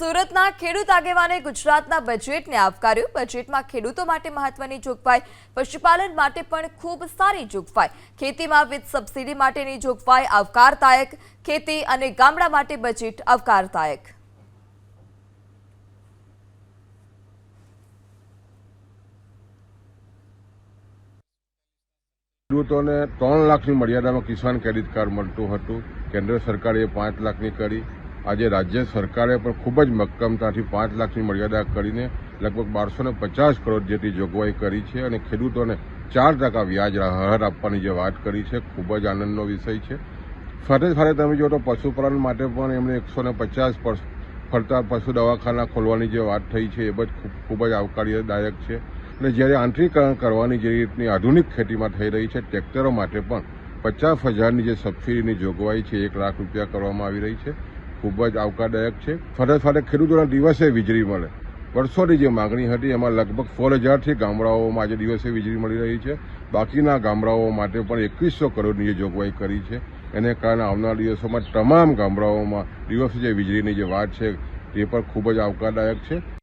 સુરતના ખેડૂત આગેવાને ગુજરાતના બજેટને આવકાર્યું। બજેટમાં ખેડૂતો માટે મહત્વની જોગવાઈ, પશુપાલન માટે પણ ખૂબ સારી જોગવાઈ, ખેતીમાં વીજ સબસિડી માટેની જોગવાઈ આવકારદાયક, ખેતી અને ગામડા માટે બજેટ આવકારદાયક। ખેડૂતોને 3 લાખની મર્યાદામાં કિસાન ક્રેડિટ કાર્ડ મળતું હતું। કેન્દ્ર સરકારે 5 લાખની કરી। આજે રાજ્ય સરકારે પણ ખૂબ જ મક્કમતાથી 5 લાખની મર્યાદા કરીને લગભગ 1250 કરોડ જેટલી જોગવાઈ કરી છે અને ખેડૂતોને 4% વ્યાજ રાહત આપવાની જે વાત કરી છે ખૂબ જ આનંદનો વિષય છે। સાથે સાથે તમે જો તો પશુપાલન માટે પણ એમણે 150 ફરતા પશુ દવાખાના ખોલવાની જે વાત થઈ છે એ ખૂબ જ આવકારદાયક છે। અને જ્યારે આંતરીકરણ કરવાની જે રીતની આધુનિક ખેતીમાં થઈ રહી છે, ટ્રેક્ટરો માટે પણ 50,000ની જે સબસિડીની જોગવાઈ છે 1 લાખ રૂપિયા કરવામાં આવી રહી છે, ખૂબ જ આવકારદાયક છે। સાથે સાથે ખેડૂતોના દિવસે વીજળી મળે, વર્ષોની જે માગણી હતી એમાં લગભગ 16,000થી ગામડાઓમાં આજે દિવસે વીજળી મળી રહી છે। બાકીના ગામડાઓ માટે પણ 2100 કરોડની જે જોગવાઈ કરી છે, એને કારણે આવનારા દિવસોમાં તમામ ગામડાઓમાં દિવસે જે વીજળીની જે વાત છે એ પણ ખૂબ જ આવકારદાયક છે।